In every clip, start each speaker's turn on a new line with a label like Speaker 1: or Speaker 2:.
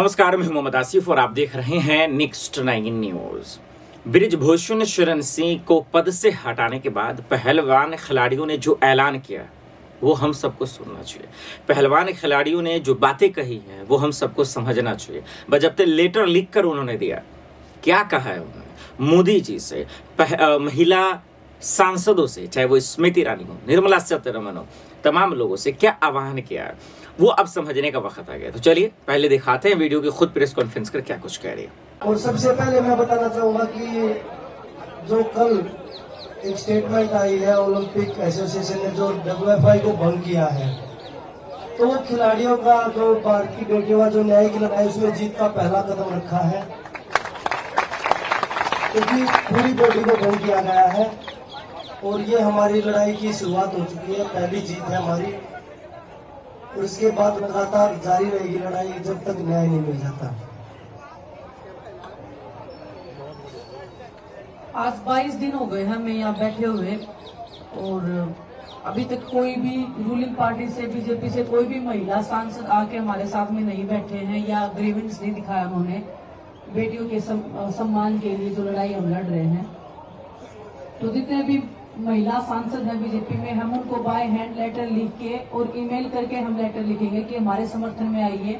Speaker 1: नमस्कार, मैं मोहम्मद आसिफ और आप देख रहे हैं नेक्स्ट 9 न्यूज। बृजभूषण शरण सिंह को पद से हटाने के बाद पहलवान खिलाड़ियों ने जो ऐलान किया वो हम सबको सुनना चाहिए। पहलवान खिलाड़ियों ने जो बातें कही हैं वो हम सबको समझना चाहिए। बजब्ते लेटर लिख कर उन्होंने दिया, क्या कहा है उन्होंने मोदी जी से, महिला सांसदों से, चाहे वो स्मृति ईरानी हो, निर्मला सीतारमण हो, तमाम लोगों से क्या आह्वान किया है वो अब समझने का वक्त आ गया। तो चलिए पहले दिखाते हैं वीडियो की खुद प्रेस कॉन्फ्रेंस कर क्या कुछ कह रही है।
Speaker 2: और सबसे पहले मैं बताना चाहूंगा कि जो कल एक स्टेटमेंट आई है ओलंपिक एसोसिएशन ने जो WFI को भंग किया है, तो वो खिलाड़ियों का जो भारत की बेटियों का जो न्यायिक लड़ाई उसमें जीत का पहला कदम रखा है, क्योंकि पूरी बॉडी को भंग किया गया है और ये हमारी लड़ाई की शुरुआत हो चुकी है, पहली जीत है हमारी। और उसके बाद लगातार जारी रहेगी लड़ाई जब तक न्याय नहीं मिल जाता।
Speaker 3: आज 22 दिन हो गए हमें यहाँ बैठे हुए और अभी तक कोई भी रूलिंग पार्टी से, बीजेपी से कोई भी महिला सांसद आके हमारे साथ में नहीं बैठे हैं या ग्रीवेंस नहीं दिखाया उन्होंने बेटियों के सम्मान के लिए जो लड़ाई हम लड़ रहे हैं। तो जितने भी महिला सांसद हैं बीजेपी में, हम उनको बाय हैंड लेटर लिख के और ईमेल करके हम लेटर लिखेंगे कि हमारे समर्थन में आइए।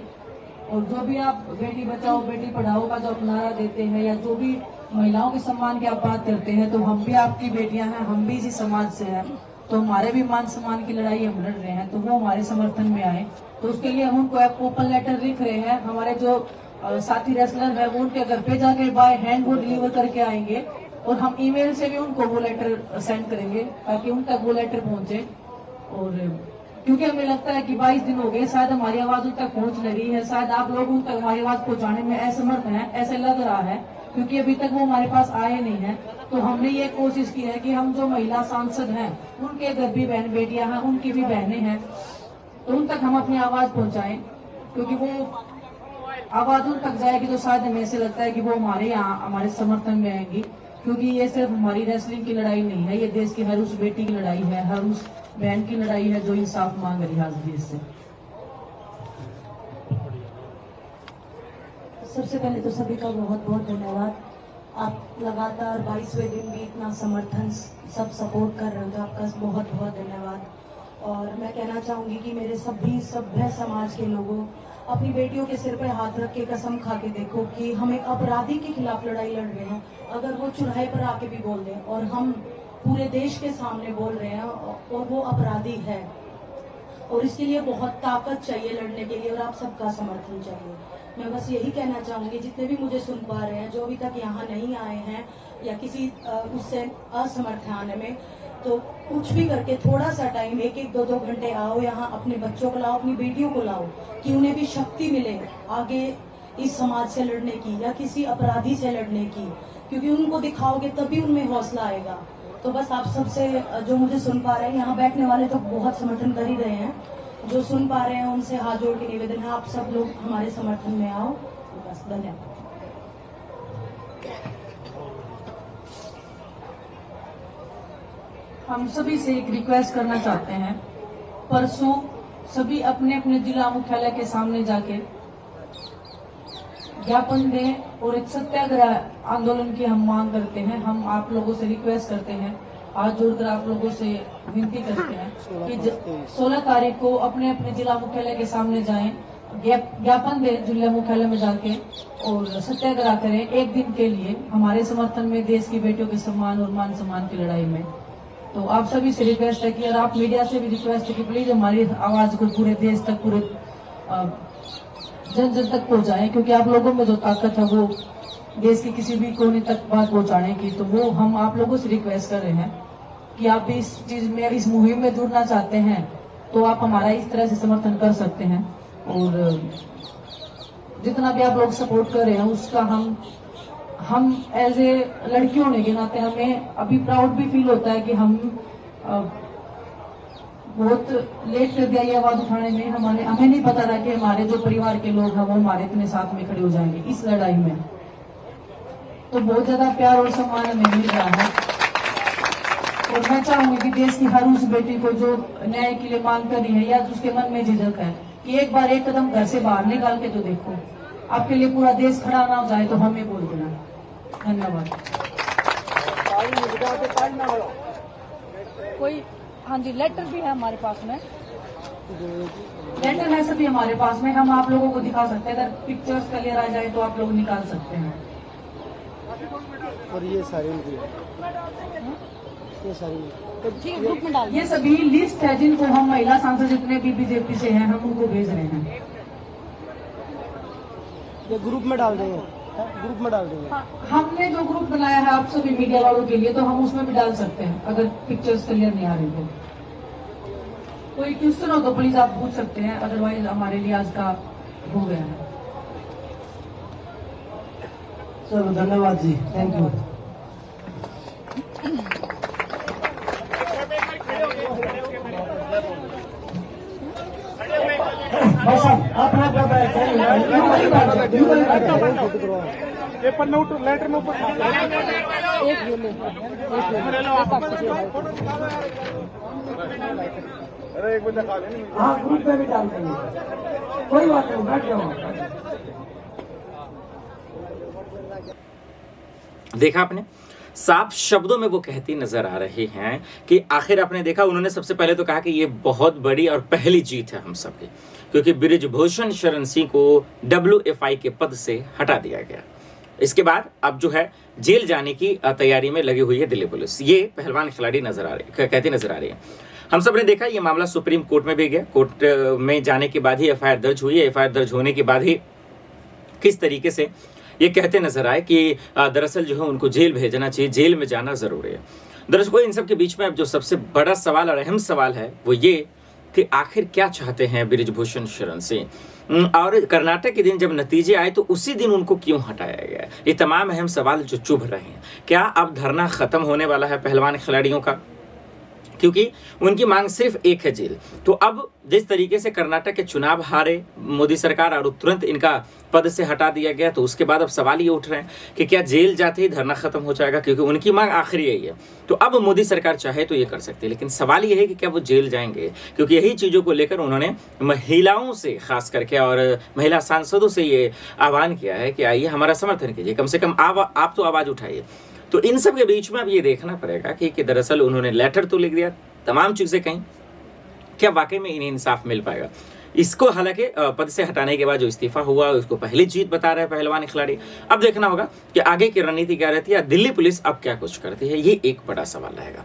Speaker 3: और जो भी आप बेटी बचाओ बेटी पढ़ाओ का जो आप नारा देते हैं या जो भी महिलाओं के सम्मान की आप बात करते हैं, तो हम भी आपकी बेटियां हैं, हम भी इसी समाज से हैं, तो हमारे भी मान सम्मान की लड़ाई हम लड़ रहे हैं, तो वो हमारे समर्थन में आए। तो उसके लिए हम उनको एक ओपन लेटर लिख रहे हैं। हमारे जो साथी रेसलर है वो उनके घर पे जाके बाय हैंड वो डिलीवर करके आएंगे और हम ईमेल से भी उनको वो लेटर सेंड करेंगे ताकि उन तक वो लेटर पहुंचे। और क्योंकि हमें लगता है कि 22 दिन हो गए, शायद हमारी आवाज उन तक पहुंच नहीं रही है, शायद आप लोग उन तक हमारी आवाज पहुंचाने में असमर्थ हैं, ऐसे लग रहा है, क्योंकि अभी तक वो हमारे पास आए नहीं है। तो हमने ये कोशिश की है कि हम जो महिला सांसद हैं उनके घर भी बहन बेटियां हैं, उनकी भी बहनें हैं, तो उन तक हम अपनी आवाज पहुंचाएं, क्योंकि वो आवाज उन तक जाएगी तो शायद हमें ऐसे लगता है कि वो हमारे यहाँ हमारे समर्थन में आएंगी। क्योंकि ये सिर्फ हमारी रेसलिंग की लड़ाई नहीं है, ये देश की हर उस बेटी की लड़ाई है, हर उस बहन की लड़ाई है जो इंसाफ मांग रही है आज देश से।
Speaker 4: सबसे पहले तो सभी का बहुत बहुत धन्यवाद। आप लगातार 22वें दिन भी इतना समर्थन सब सपोर्ट कर रहे हो, तो आपका बहुत बहुत धन्यवाद। और मैं कहना चाहूंगी कि मेरे सभी सभ्य समाज के लोगों, अपनी बेटियों के सिर पर हाथ रख के कसम खा के देखो कि हम एक अपराधी के खिलाफ लड़ाई लड़ रहे हैं। अगर वो चौराहे पर आके भी बोल दें और हम पूरे देश के सामने बोल रहे हैं और वो अपराधी है, और इसके लिए बहुत ताकत चाहिए लड़ने के लिए और आप सबका समर्थन चाहिए। मैं बस यही कहना चाहूंगी, जितने भी मुझे सुन पा रहे हैं, जो अभी तक यहाँ नहीं आए हैं या किसी उससे असमर्थ है आने में, तो कुछ भी करके थोड़ा सा टाइम, 1-1, 2-2 घंटे आओ यहाँ, अपने बच्चों को लाओ, अपनी बेटियों को लाओ, कि उन्हें भी शक्ति मिले आगे इस समाज से लड़ने की या किसी अपराधी से लड़ने की, क्योंकि उनको दिखाओगे तभी उनमें हौसला आएगा। तो बस आप सबसे, जो मुझे सुन पा रहे हैं, यहाँ बैठने वाले तो बहुत समर्थन कर ही रहे हैं, जो सुन पा रहे हैं उनसे हाथ जोड़ के निवेदन है, आप सब लोग हमारे समर्थन में आओ। बस धन्यवाद।
Speaker 3: हम सभी से एक रिक्वेस्ट करना चाहते हैं, परसों सभी अपने अपने जिला मुख्यालय के सामने जाके ज्ञापन दें और एक सत्याग्रह आंदोलन की हम मांग करते हैं। हम आप लोगों से रिक्वेस्ट करते हैं, हाथ जोड़कर आप लोगों से विनती करते हैं कि 16 तारीख को अपने अपने जिला मुख्यालय के सामने जाएं, ज्ञापन दें जिला मुख्यालय में जाके और सत्याग्रह करें एक दिन के लिए हमारे समर्थन में, देश की बेटियों के सम्मान और मान सम्मान की लड़ाई में। तो आप सभी से रिक्वेस्ट है कि, और आप मीडिया से भी रिक्वेस्ट है कि प्लीज हमारी आवाज को पूरे देश तक, पूरे जन जन तक पहुंचाएं, क्योंकि आप लोगों में जो ताकत है वो देश के किसी भी कोने तक बात पहुंचाने की, तो वो हम आप लोगों से रिक्वेस्ट कर रहे हैं कि आप भी इस चीज में, इस मुहिम में जुड़ना चाहते हैं तो आप हमारा इस तरह से समर्थन कर सकते हैं। और जितना भी आप लोग सपोर्ट कर रहे हैं उसका हम एज ए लड़की होने के नाते हमें अभी प्राउड भी फील होता है कि हम बहुत लेट कर दिया ये आवाज उठाने में। हमें नहीं पता था कि हमारे जो परिवार के लोग हैं वो हमारे इतने साथ में खड़े हो जाएंगे इस लड़ाई में। तो बहुत ज्यादा प्यार और सम्मान हमें मिल रहा है और मैं चाहूंगी कि देश की हर उस बेटी को जो न्याय के लिए मांग कर रही है या उसके मन में झिझक है, कि एक बार एक कदम घर से बाहर निकाल के तो देखो आपके लिए पूरा देश खड़ा ना हो जाए तो हमें बोल देना। धन्यवाद।
Speaker 5: कोई हाँ जी, लेटर भी है हमारे पास में।
Speaker 3: लेटर है सभी हमारे पास में, हम आप लोगों को दिखा सकते हैं। अगर पिक्चर्स क्लियर आ जाए तो आप लोग निकाल सकते हैं।
Speaker 2: और ये सारी
Speaker 5: तो ठीक है, ग्रुप में डाल
Speaker 3: ये सभी लिस्ट है जिनको हम महिला सांसद जितने भी बीजेपी से हैं हम उनको भेज रहे हैं।
Speaker 2: ये ग्रुप में डाल देंगे, ग्रुप में डाल देंगे।
Speaker 3: हमने जो ग्रुप बनाया है आप सभी मीडिया वालों के लिए, तो हम उसमें भी डाल सकते हैं अगर पिक्चर्स क्लियर नहीं आ रही तो। कोई क्वेश्चन हो तो प्लीज आप पूछ सकते हैं, अदरवाइज हमारे लिए आज का हो गया है।
Speaker 2: चलो धन्यवाद जी, थैंक यू। हाँ ग्रुप में भी डाल देंगे, कोई बात नहीं, बैठ जाओ।
Speaker 1: देखा आपने, साफ शब्दों में वो कहती नजर आ रही हैं कि आखिर आपने देखा, उन्होंने सबसे पहले तो कहा कि ये बहुत बड़ी और पहली जीत है हम सबकी, क्योंकि बृजभूषण शरण सिंह को WFI के पद से हटा दिया गया। इसके बाद अब जो है जेल जाने की तैयारी में लगी हुई है दिल्ली पुलिस। ये पहलवान खिलाड़ी नजर आ रही, कहती नजर आ रही है। हम सब ने देखा ये मामला सुप्रीम कोर्ट में भी गया, कोर्ट में जाने के बाद ही FIR दर्ज हुई है। FIR दर्ज होने के बाद ही किस तरीके से ये कहते नजर आए कि दरअसल जो है उनको जेल भेजना चाहिए, जेल में जाना जरूरी है। दरअसल इन सब के बीच में अब जो सबसे बड़ा सवाल और अहम सवाल है वो ये कि आखिर क्या चाहते हैं बृजभूषण शरण सिंह, और कर्नाटक के दिन जब नतीजे आए तो उसी दिन उनको क्यों हटाया गया। ये तमाम अहम सवाल जो चुभ रहे हैं। क्या अब धरना खत्म होने वाला है पहलवान खिलाड़ियों का, क्योंकि उनकी मांग सिर्फ एक है, जेल। तो अब जिस तरीके से कर्नाटक के चुनाव हारे मोदी सरकार और तुरंत इनका पद से हटा दिया गया, तो उसके बाद अब सवाल ये उठ रहे हैं कि क्या जेल जाते ही धरना खत्म हो जाएगा, क्योंकि उनकी मांग आखिरी यही है। तो अब मोदी सरकार चाहे तो ये कर सकती है, लेकिन सवाल ये है कि क्या वो जेल जाएंगे, क्योंकि यही चीजों को लेकर उन्होंने महिलाओं से खास करके और महिला सांसदों से ये आह्वान किया है कि आइए हमारा समर्थन कीजिए, कम से कम आप तो आवाज उठाइए। तो इन सब के बीच में अब ये देखना पड़ेगा कि दरअसल उन्होंने लेटर तो लिख दिया, तमाम चीजें कहीं, क्या वाकई में इन्हें इंसाफ मिल पाएगा। इसको हालांकि पद से हटाने के बाद जो इस्तीफा हुआ उसको पहली जीत बता रहे हैं पहलवान खिलाड़ी। अब देखना होगा कि आगे की रणनीति क्या रहती है, दिल्ली पुलिस अब क्या कुछ करती है, ये एक बड़ा सवाल रहेगा।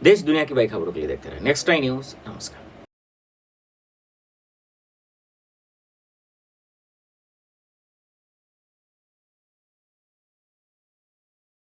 Speaker 1: देश दुनिया की बड़ी खबरों के लिए देखते रहे नेक्स्ट टाइम न्यूज। नमस्कार।